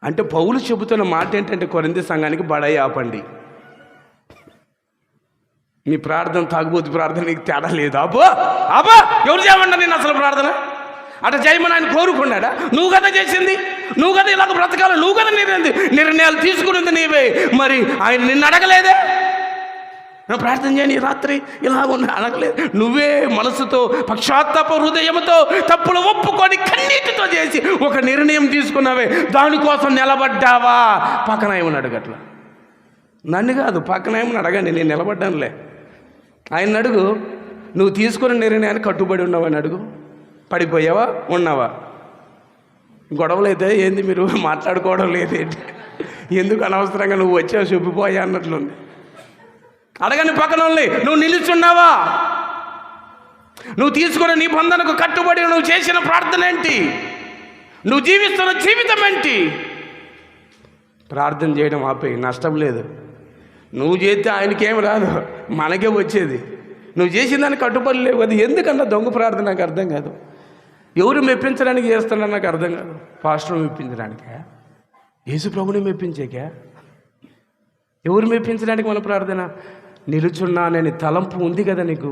[SPEAKER 1] అంటే పౌలు చెబుతున్న మాట ఏంటంటే, కొరింథీ సంఘానికి బడాయి ఆపండి. నీ ప్రార్థన తాగుబోతు ప్రార్థన నీకు తేడా లేదు. అబ్బా ఎవరు చేయమన్నా నేను అసలు ప్రార్థన అట్లా చేయమని ఆయన కోరుకున్నాడా? నువ్వు కదా చేసింది, నువ్వు కదా ఇలాగ బ్రతకాలి, నువ్వు కదా నిర్ణయాలు తీసుకున్నది నీవే. మరి ఆయన నిన్ను అడగలేదే? నువ్వు ప్రార్థన చేయని రాత్రి ఇలాగ అడగలేదు. నువ్వే మనసుతో పశ్చాత్తాప హృదయంతో తప్పులు ఒప్పుకొని కన్నీటితో చేసి ఒక నిర్ణయం తీసుకున్నావే, దానికోసం నిలబడ్డావా? పక్కన ఏమని అడగట్లా, నన్ను కాదు పక్కన ఏమని అడగండి, నేను నిలబడ్డానులే. ఆయన అడుగు, నువ్వు తీసుకున్న నిర్ణయాన్ని కట్టుబడి ఉన్నావని అడుగు. పడిపోయావా, ఉన్నావా? గొడవలు అయితే ఏంది మీరు మాట్లాడుకోవడం లేదేంటి? ఎందుకు అనవసరంగా నువ్వు వచ్చావు చెప్పిపోయా అన్నట్లుంది. అడగని పక్కన నువ్వు నిలుచున్నావా? నువ్వు తీసుకున్న నిబంధనకు కట్టుబడి నువ్వు చేసిన ప్రార్థన ఏంటి? నువ్వు జీవిస్తున్న జీవితం ఏంటి? ప్రార్థన చేయడం ఆపేయి, నష్టం లేదు. నువ్వు చేస్తే ఆయనకేం రాదు, మనకే వచ్చేది. నువ్వు చేసిన దానికి కట్టుబడి లేవు కదా. ఎందుకన్నా దొంగ ప్రార్థన నాకు అర్థం కాదు. ఎవరు మెప్పించడానికి చేస్తున్నా నాకు అర్థం కాదు. పాస్టర్ మెప్పించడానికా, యేసు ప్రభుని మెప్పించేకా? ఎవరు మెప్పించడానికి మన ప్రార్థన? నిలుచున్నానని తలంపు ఉంది కదా నీకు,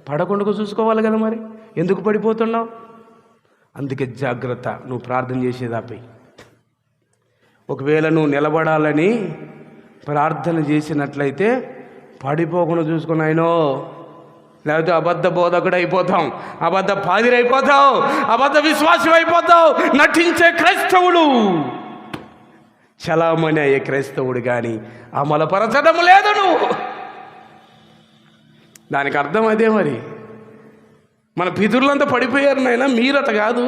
[SPEAKER 1] పడకుండా చూసుకోవాలి కదా. మరి ఎందుకు పడిపోతున్నావు? అందుకే జాగ్రత్త, నువ్వు ప్రార్థన చేసేది ఆపేయి. ఒకవేళ నువ్వు నిలబడాలని ప్రార్థన చేసినట్లయితే పడిపోకుండా చూసుకున్నాయనో, లేకపోతే అబద్ధ బోధకుడు అయిపోతాం, అబద్ధ పాదిరి అయిపోతావు, అబద్ధ విశ్వాసం అయిపోతావు. నటించే క్రైస్తవుడు చలామణి అయ్యే క్రైస్తవుడు కానీ అమలపరచడం లేదు నువ్వు. దానికి అర్థం అదే. మరి మన పితరులంతా పడిపోయారు నాయన, మీరట కాదు.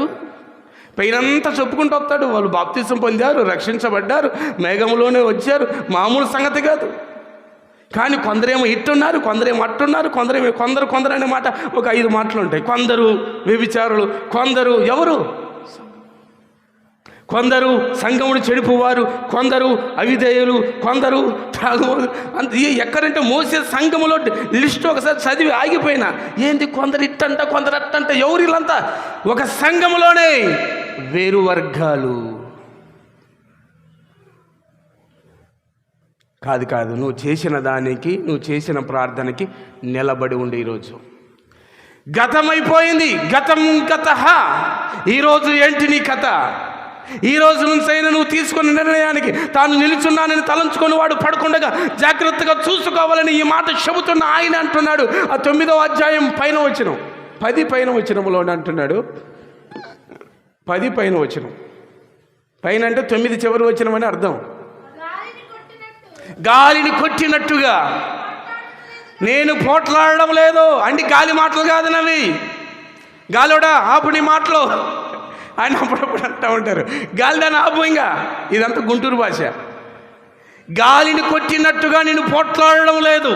[SPEAKER 1] పైనంతా చెప్పుకుంటూ వస్తాడు, వాళ్ళు బాప్తిసం పొందారు, రక్షించబడ్డారు, మేఘంలోనే వచ్చారు, మామూలు సంగతి కాదు. కానీ కొందరేమో ఇట్టున్నారు, కొందరేమో అట్టున్నారు, కొందరు అనే మాట ఒక 5 మాటలు ఉంటాయి. కొందరు వ్యభిచారులు, కొందరు ఎవరు, కొందరు సంఘమును చెడిపోవారు, కొందరు అవిధేయులు, కొందరు త్రాగువారు. అంత ఎక్కడంటే మోసే సంఘములో లిస్టు ఒకసారి చదివి ఆగిపోయినా, ఏంది కొందరు ఇట్టంట, కొందరు అట్టంట, ఎవరిలంతా ఒక సంఘములోనే వేరు వర్గాలు. కాదు, నువ్వు చేసిన దానికి, నువ్వు చేసిన ప్రార్థనకి నిలబడి ఉండి. ఈరోజు గతమైపోయింది, గతం గతః. ఈరోజు ఏంటి నీ కథ? ఈ రోజు నుంచైనా నువ్వు తీసుకున్న నిర్ణయానికి తాను నిలుచున్నానని తలంచుకొని వాడు పడకుండా జాగ్రత్తగా చూసుకోవాలని ఈ మాట చెబుతున్న ఆయన అంటున్నాడు. ఆ 9వ అధ్యాయం పైన వచనం, 10 పైన వచనంలో అంటున్నాడు. 10 పైన వచనం, పైన అంటే 9 చివరి వచనం అని అర్థం. గాలిని కొట్టినట్టుగా నేను పోట్లాడడం లేదు అంటే గాలి మాటలు కాదు నవి. గాలోడా ఆపు నీ మాటలు ఆయన అప్పుడప్పుడు అంటూ ఉంటారు, గాలి దాన్ని ఆపు. ఇంకా ఇదంతా గుంటూరు భాష. గాలిని కొట్టినట్టుగా నేను పోట్లాడడం లేదు.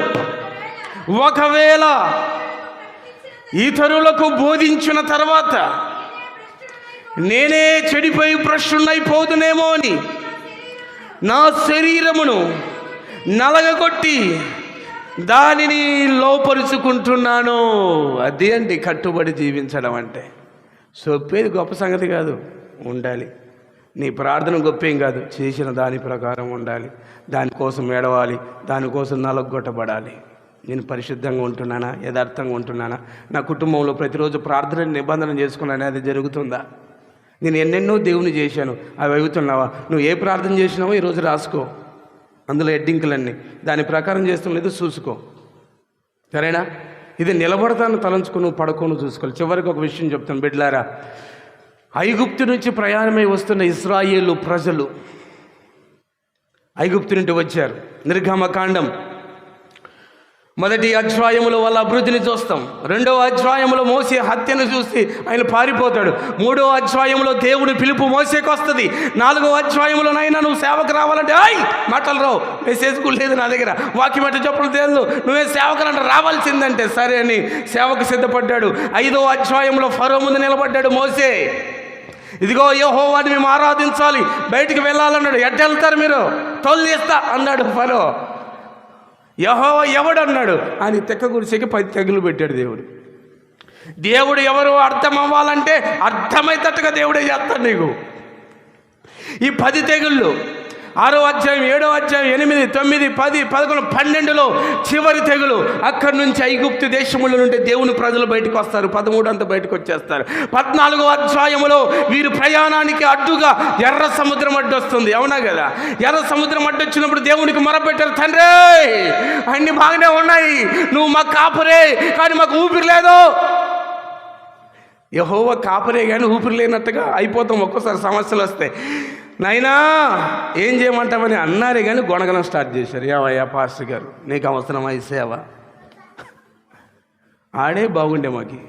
[SPEAKER 1] ఒకవేళ ఇతరులకు బోధించిన తర్వాత నేనే చెడిపోయి భ్రష్టున్నైపోదునేమో అని నా శరీరమును నలగగొట్టి దానిని లోపరుచుకుంటున్నాను. అదే అండి కట్టుబడి జీవించడం అంటే. చెప్పేది గొప్ప సంగతి కాదు, ఉండాలి. నీ ప్రార్థన గొప్పేం కాదు, చేసిన దాని ప్రకారం ఉండాలి. దానికోసం ఏడవాలి, దానికోసం నలగొట్టబడాలి. నేను పరిశుద్ధంగా ఉంటున్నానా, యథార్థంగా ఉంటున్నానా, నా కుటుంబంలో ప్రతిరోజు ప్రార్థన నిబంధన చేసుకున్నాను, అది జరుగుతుందా? నేను ఎన్నెన్నో దేవుని చేశాను, అవి అవుతున్నావా? నువ్వు ఏ ప్రార్థన చేసినావో ఈరోజు రాసుకో, అందులో హెడ్డింకులన్నీ దాని ప్రకారం చేస్తున్నది చూసుకో, సరేనా? ఇది నిలబడతాను తలంచుకుని నువ్వు పడుకోను చూసుకోవాలి. చివరికి ఒక విషయం చెప్తాను బిడ్డలారా. ఐగుప్తు నుంచి ప్రయాణమై వస్తున్న ఇశ్రాయేలు ప్రజలు ఐగుప్తు నుండి వచ్చారు. నిర్గమకాండం 1వ అధ్యాయములో వాళ్ళ అభివృద్ధిని చూస్తాం. 2వ అధ్యాయంలో మోసే హత్యను చూసి ఆయన పారిపోతాడు. 3వ అధ్యాయంలో దేవుని పిలుపు మోసేకి వస్తుంది. 4వ అధ్యాయంలో నైనా నువ్వు సేవకు రావాలంటే మాటలు రావు, మెసేజ్ కూడా లేదు నా దగ్గర, వాక్యం అంటే చెప్పడం తెలియదు, నువ్వే సేవకులంటే రావాల్సిందంటే సరే అని సేవకు సిద్ధపడ్డాడు. 5వ అధ్యాయంలో ఫరో ముందు నిలబడ్డాడు మోసే. ఇదిగో యెహోవాని మేము ఆరాధించాలి, బయటికి వెళ్ళాలన్నాడు. ఎట్ట వెళ్తారు మీరు? తొలిస్తా అన్నాడు ఫరో. యెహోవా ఎవడు అన్నాడు. ఆయన తెక్క గురిసేకి 10 తెగులు పెట్టాడు దేవుడు. దేవుడు ఎవరు అర్థం అవ్వాలంటే అర్థమయ్యేటట్టుగా దేవుడే చేస్తాడు నీకు. ఈ 10 తెగుళ్ళు 6వ అధ్యాయం, 7వ అధ్యాయం, 8, 9, 10, 11, 12లో చివరి తెగులు. అక్కడి నుంచి ఐగుప్తు దేశముల నుండి దేవుని ప్రజలు బయటకు వస్తారు. 13 అంతా బయటకు వచ్చేస్తారు. 14వ అధ్యాయంలో వీరు ప్రయాణానికి అడ్డుగా ఎర్ర సముద్రం అడ్డు వస్తుంది. అవునా కదా? ఎర్ర సముద్రం అడ్డు వచ్చినప్పుడు దేవునికి మొరపెట్టారు, తండ్రి అన్ని బాగానే ఉన్నాయి, నువ్వు మాకు కాపురే, కానీ మాకు ఊపిరి లేదు. యెహోవా కాపరే కానీ ఊపిరి లేనట్టుగా అయిపోతాం ఒక్కోసారి సమస్యలు వస్తాయి. నైనా ఏం చేయమంటామని అన్నారే కానీ గొనగనం స్టార్ట్ చేశారు. ఏవయ్యా పాస్టర్ గారు, నీకు అవసరమా ఈ సేవ? ఆడే బాగుండే మాకు,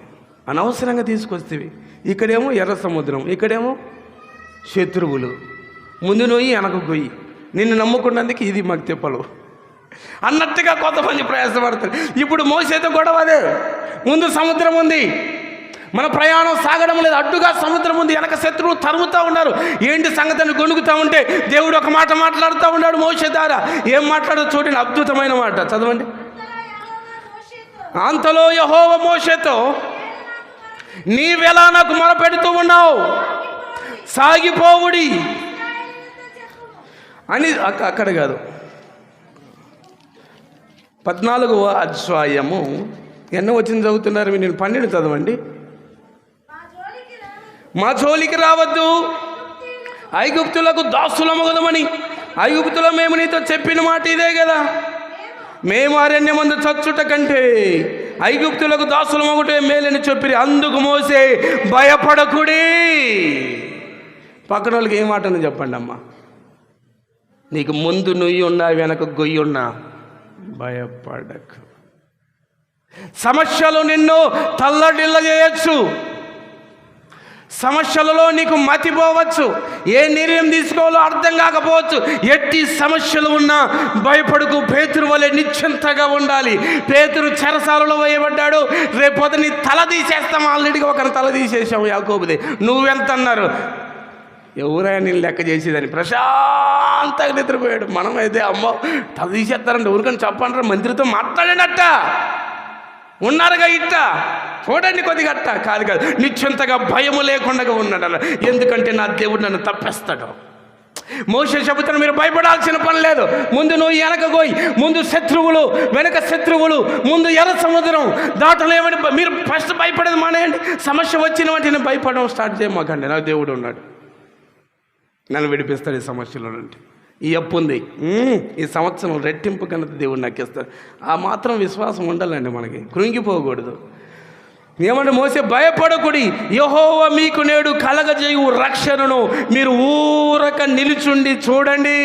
[SPEAKER 1] అనవసరంగా తీసుకొస్తేవి. ఇక్కడేమో ఎర్ర సముద్రం, ఇక్కడేమో శత్రువులు, ముందు నొయ్యి వెనక గొయ్యి, నిన్ను నమ్ముకున్నందుకు ఇది మాకు తిప్పలు అన్నట్టుగా కొంతమంది ప్రయాసపడతారు. ఇప్పుడు మోసేతో గొడవ అదే. ముందు సముద్రం ఉంది, మన ప్రయాణం సాగడం లేదు, అడ్డుగా సముద్రం ఉంది, వెనక శత్రువులు తరుముతూ ఉన్నారు. ఏంటి సంగతిని గొణుగుతూ ఉంటే దేవుడు ఒక మాట మాట్లాడుతూ ఉన్నాడు మోషే ద్వారా. ఏం మాట్లాడో చూడండి, అద్భుతమైన మాట చదవండి. అంతలో యెహోవా మోషేతో, నీవెలా నాకు మొరపెడుతూ ఉన్నావు, సాగిపోవుడి అని. అక్కడ కాదు, 14వ అధ్యాయము ఎన్నో వచ్చింది చదువుతున్నారు మీరు? 12 చదవండి. మా జోలికి రావద్దు, ఐగుప్తులకు దాసులమగదమని ఐగుప్తులో మేము నీతో చెప్పిన మాట ఇదే కదా. మేము అరణ్యమందు చచ్చుట కంటే ఐగుప్తులకు దాసులమగుటే మేలని చెప్పిరి. అందుకు మోసే, భయపడకుడి. పక్కన వాళ్ళకి ఏం మాటని చెప్పండి అమ్మా. నీకు ముందు నుయ్యి ఉన్నా, వెనక గొయ్యి ఉన్నా, భయపడకు. సమస్యలు నిన్ను తల్లడిల్ల చేయొచ్చు, సమస్యలలో నీకు మతిపోవచ్చు, ఏ నిర్ణయం తీసుకోవాలో అర్థం కాకపోవచ్చు. ఎట్టి సమస్యలు ఉన్నా భయపడుకు. పేతురు వలె నిశ్చింతగా ఉండాలి. పేతురు చెరసాలలో వేయబడ్డాడు. రేపొద్దు నీ తల తీసేస్తాం, ఆల్రెడీగా ఒకరిని తల తీసేసాము యాకోబుది. నువ్వెంత అన్నారు, ఎవరైనా నేను లెక్క చేసేదని ప్రశాంతంగా నిద్రపోయాడు. మనమైతే అమ్మో తల తీసేస్తారంటే ఊరికని చెప్పంటారు, మంత్రితో మాట్లాడినట్ట ఉన్నారుగా ఇట్ట చూడండి, కొద్దిగా అట్ట కాదు కాదు, నిశ్చింతగా భయము లేకుండా ఉన్నాడు అన్న. ఎందుకంటే నా దేవుడు నన్ను తప్పిస్తాడు. మోషే చెబుతాను, మీరు భయపడాల్సిన పని లేదు. ముందు నువ్వు వెనక పోయి, ముందు శత్రువులు, వెనక శత్రువులు, ముందు ఎర్ర సముద్రం దాటలేమని మీరు ఫస్ట్ భయపడేది మానేయండి. సమస్య వచ్చిన వెంటనే భయపడడం స్టార్ట్ చేయమాకండి. నాకు దేవుడు ఉన్నాడు, నన్ను విడిపిస్తాడు ఈ సమస్యలో నుండి. ఈ అప్పు ఉంది, ఈ సంవత్సరం రెట్టింపు కన్నా దేవుడు నాకు ఇస్తాడు. ఆ మాత్రం విశ్వాసం ఉండాలండి మనకి, కృంగిపోకూడదు. ఏమంటే మోసే, భయపడకుడి, యెహోవా మీకు నేడు కలగజేయు రక్షణను. మీరు ఊరక నిలుచుండి చూడండి,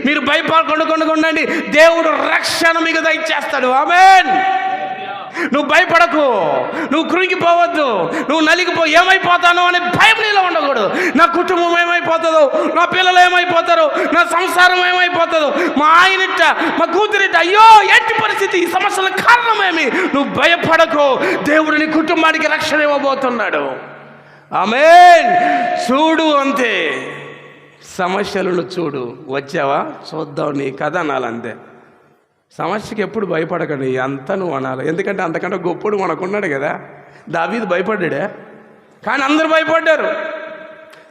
[SPEAKER 1] మీరు భయపడకుండా ఉండండి, దేవుడు రక్షణ మీకు దయచేస్తాడు. ఆమేన్. నువ్వు భయపడకు, నువ్వు కృంగిపోవద్దు, నువ్వు నలిగిపో, ఏమైపోతానో అనే భయం నీలో ఉండకూడదు. నా కుటుంబం ఏమైపోతుందో, నా పిల్లలు ఏమైపోతారో, నా సంసారం ఏమైపోతుందో, మా ఆయనిట్ట, మా కూతురిట్ట, అయ్యో ఏంటి పరిస్థితి, ఈ సమస్యల కారణమేమి, నువ్వు భయపడకు. దేవుడు నీ కుటుంబానికి రక్షణ ఇవ్వబోతున్నాడు. ఆమేన్. చూడు, అంతే. సమస్యలను చూడు. వచ్చావా చూద్దాం నీ కథ అనాలంతే. సమస్యకి ఎప్పుడు భయపడకండి, అంతా నువ్వు అనాలి. ఎందుకంటే అంతకంటే గొప్పడు మనకున్నాడు కదా. దావీదు భయపడ్డాడే, కానీ అందరూ భయపడ్డారు.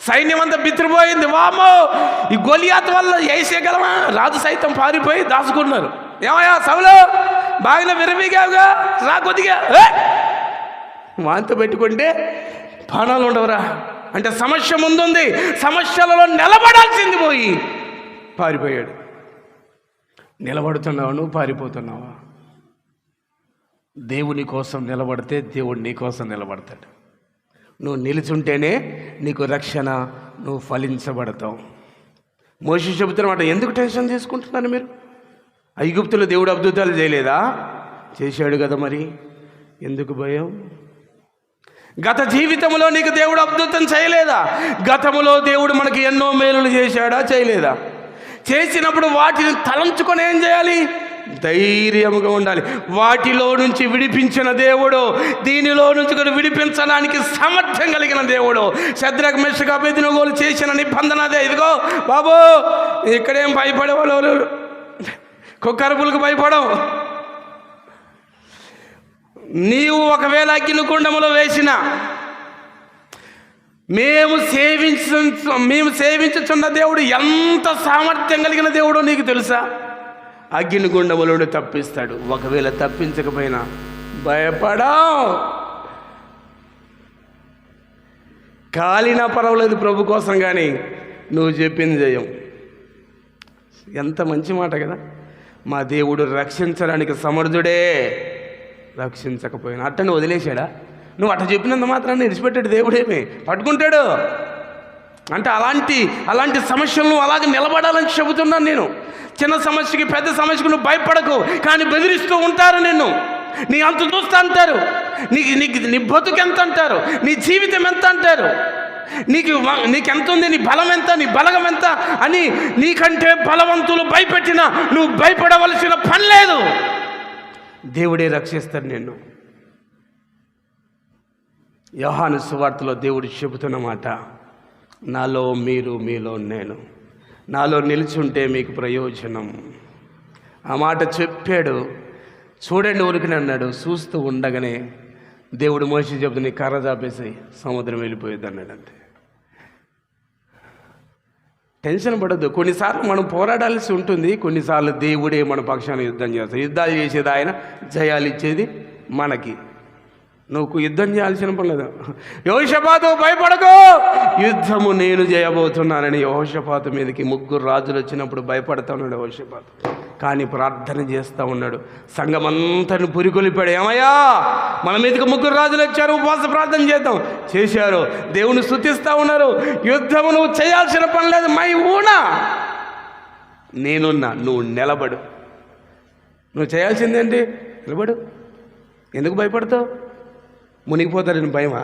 [SPEAKER 1] సైన్యం అంతా బిత్రిపోయింది. వామో, ఈ గొలియాత్ వల్ల వేసేయగలమా, రాజు సైతం పారిపోయి దాచుకున్నారు. ఏమయ్యా సౌలు, బాగా విరమిగావుగా, రా కొద్దిగా వాంతో పెట్టుకుంటే ప్రాణాలు ఉండవురా అంటే సమస్య ముందుంది, సమస్యలలో నిలబడాల్సింది పోయి పారిపోయాడు. నిలబడుతున్నావా, నువ్వు పారిపోతున్నావా? దేవుని కోసం నిలబడితే దేవుడు నీ కోసం నిలబడతాడు. నువ్వు నిలుచుంటేనే నీకు రక్షణ, నువ్వు ఫలించబడతావు. మోషే చెబుతున్నమాట, ఎందుకు టెన్షన్ తీసుకుంటున్నారు మీరు? ఐగుప్తులో దేవుడు అద్భుతాలు చేయలేదా? చేశాడు కదా, మరి ఎందుకు భయం? గత జీవితంలో నీకు దేవుడు అద్భుతం చేయలేదా? గతంలో దేవుడు మనకి ఎన్నో మేలులు చేశాడా, చేయలేదా? చేసినప్పుడు వాటిని తలంచుకొని ఏం చేయాలి? ధైర్యంగా ఉండాలి. వాటిలో నుంచి విడిపించిన దేవుడు దీనిలో నుంచి కూడా విడిపించడానికి సామర్థ్యం కలిగిన దేవుడు. షద్రక్ మెషక్ అబేద్నెగోలు చేసిన నిబంధన అదే. ఇదిగో బాబు, ఇక్కడేం భయపడేవాళ్ళు, కుక్కరుపులకు భయపడవు. నీవు ఒకవేళ అగ్నిగుండములో వేసిన, మేము సేవించుచున్న దేవుడు ఎంత సామర్థ్యం కలిగిన దేవుడో నీకు తెలుసా? అగ్నిగుండములను తప్పిస్తాడు. ఒకవేళ తప్పించకపోయినా భయపడవు. కాలినా పర్వాలేదు ప్రభు కోసం, కానీ నువ్వు చెప్పింది చేయం. ఎంత మంచి మాట కదా. మా దేవుడు రక్షించడానికి సమర్థుడే, రక్షించకపోయినా అట్టని వదిలేశాడా? నువ్వు అట్ట చెప్పినంత మాత్రాన్ని విడిచిపెట్టాడు దేవుడేమి, పట్టుకుంటాడు. అంటే అలాంటి సమస్యలను అలాగే నిలబడాలని చెబుతున్నాను నేను. చిన్న సమస్యకి, పెద్ద సమస్యకు నువ్వు భయపడకు, కానీ బెదిరిస్తూ ఉంటారు నిన్ను. నీ అంత చూస్తా అంటారు, నీ బతుకు ఎంత అంటారు, నీ జీవితం ఎంత అంటారు, నీకెంత ఉంది, నీ బలం ఎంత, నీ బలగం ఎంత అని నీకంటే బలవంతులు భయపెట్టినా నువ్వు భయపడవలసిన పని లేదు. దేవుడే రక్షిస్తాడు నిన్ను. యోహాను సువార్తలో దేవుడు చెబుతున్న మాట, నాలో మీరు, మీలో నేను, నాలో నిలిచుంటే మీకు ప్రయోజనం. ఆ మాట చెప్పాడు. చూడండి ఊరికనే అన్నాడు. చూస్తూ ఉండగానే దేవుడు మోషే చెబుతున్న కర్ర చాపేసి సముద్రం వెళ్ళిపోయేది అన్నాడు. అంతే. టెన్షన్ పడద్దు. కొన్నిసార్లు మనం పోరాడాల్సి ఉంటుంది, కొన్నిసార్లు దేవుడే మన పక్షాన యుద్ధం చేస్తాడు. యుద్ధాలు చేసేది ఆయన, జయాలు ఇచ్చేది మనకి. నువ్వు యుద్ధం చేయాల్సిన పని లేదు. యెహోషాపాతు భయపడకు, యుద్ధము నేను చేయబోతున్నానని యెహోషాపాతు మీదకి 3 రాజులు వచ్చినప్పుడు భయపడతా ఉన్నాడు యెహోషాపాతు. కానీ ప్రార్థన చేస్తూ ఉన్నాడు. సంఘమంతని పురికొలిపాడు. ఏమయ్యా, మన మీదకి 3 రాజులు వచ్చారు, ఉపవాస ప్రార్థన చేద్దాం. చేశారు, దేవుని స్తుతిస్తూ ఉన్నారు. యుద్ధము నువ్వు చేయాల్సిన పని లేదు, మై ఊనా, నేనున్నా, నువ్వు నిలబడు. నువ్వు చేయాల్సిందేంటి? నిలబడు. ఎందుకు భయపడతావు? మునిగిపోతారని భయమా?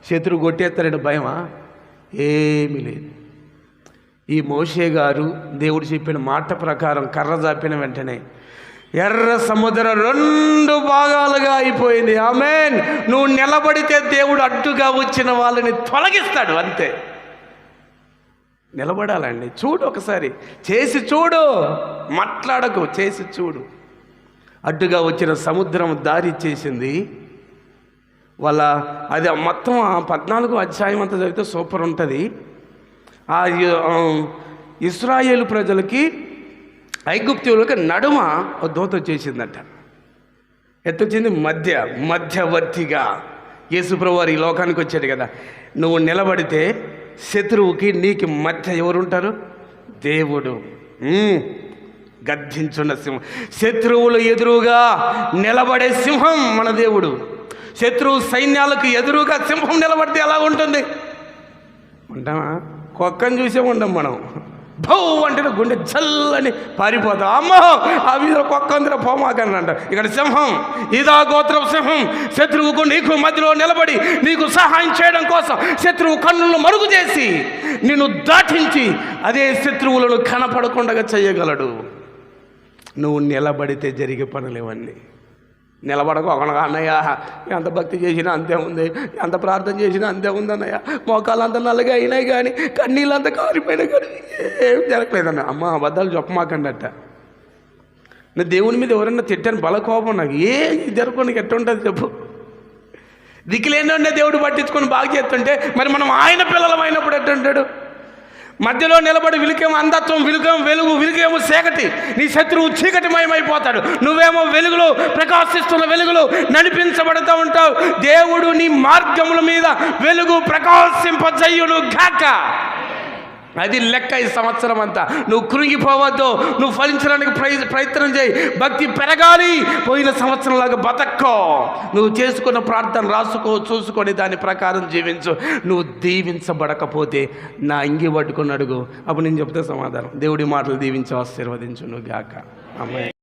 [SPEAKER 1] శత్రువు కొట్టేస్తారని భయమా? ఏమీ లేదు. ఈ మోషే గారు దేవుడు చెప్పిన మాట ప్రకారం కర్ర జాపిన వెంటనే ఎర్ర సముద్రం 2 భాగాలుగా అయిపోయింది. ఆమేన్. నువ్వు నిలబడితే దేవుడు అడ్డుగా వచ్చిన వాళ్ళని తొలగిస్తాడు. అంతే. నిలబడాలండి. చూడు, ఒకసారి చేసి చూడు, మాట్లాడకు, చేసి చూడు. అడ్డుగా వచ్చిన సముద్రం దారి చేసింది. అది మొత్తం 14వ అధ్యాయం అంతా చదివితే సూపర్ ఉంటుంది. ఆ ఇశ్రాయేలు ప్రజలకి ఐగుప్తీయులకి నడుమ ఒక దూత వచ్చేసిందట. ఎత్తొచ్చింది మధ్యవర్తిగా. యేసుప్రభువు వారు ఈ లోకానికి వచ్చాడు కదా. నువ్వు నిలబడితే శత్రువుకి నీకు మధ్య ఎవరుంటారు? దేవుడు. గద్దించున్న సింహం, శత్రువులు ఎదురుగా నిలబడే సింహం మన దేవుడు. శత్రువు సైన్యాలకు ఎదురుగా సింహం నిలబడితే ఎలా ఉంటుంది? ఉంటామా? కుక్కను చూసే ఉంటాం మనం. భౌ అంటే గుండె చల్లని పారిపోతాం. అమ్మో, ఆ వీధిలో కుక్క అందరూ పోమాకని అంట. ఇక్కడ సింహం, ఇదా గోత్రం సింహం, శత్రువుకు నీకు మధ్యలో నిలబడి నీకు సహాయం చేయడం కోసం శత్రువు కన్నులను మరుగు చేసి నిన్ను దాటించి అదే శత్రువులను కనపడకుండా చేయగలడు. నువ్వు నిలబడితే జరిగే పనులేవన్నీ. నిలబడకు. అన్నయ్య ఎంత భక్తి చేసినా అంతే ఉంది, ఎంత ప్రార్థన చేసినా అంతే ఉంది అన్నయ్య, మోకాళ్ళంతా నల్లగా అయినాయి కానీ కన్నీళ్ళంతా కారిపోయినా కానీ ఏం జరగలేదన్న. అమ్మ, అబద్ధాలు చెప్పమాకండట. నా దేవుని మీద ఎవరన్నా తిట్టాను బల కోపం నాకు. ఏం జరగకుండా ఎట్టుంటుంది చెప్పు? దిక్కులేని దేవుడు పట్టించుకొని బాగా చేస్తుంటే మరి మనం ఆయన పిల్లలమైనప్పుడు ఎట్టుంటాడు? మధ్యలో నిలబడి విలుకేమో అంధత్వం, వెలుగేమో చీకటి. నీ శత్రువు చీకటిమయమైపోతాడు, నువ్వేమో వెలుగులో ప్రకాశిస్తున్న వెలుగులో నడిపించబడుతూ ఉంటావు. దేవుడు నీ మార్గముల మీద వెలుగు ప్రకాశింపజేయును గాక. అది లెక్క. ఈ సంవత్సరం అంతా నువ్వు కృంగిపోవద్దు, నువ్వు ఫలించడానికి ప్రయత్నం చేయి. భక్తి పెరగాలి. పోయిన సంవత్సరంలాగా బతక్కో. నువ్వు చేసుకున్న ప్రార్థన రాసుకో, చూసుకొని దాని ప్రకారం జీవించు. నువ్వు దీవించబడకపోతే నా అంగి పట్టుకుని అడుగు, అప్పుడు నేను చెప్తే సమాధానం. దేవుడి మాటలు దీవించి ఆశీర్వదించును గాక. అమ్మాయి.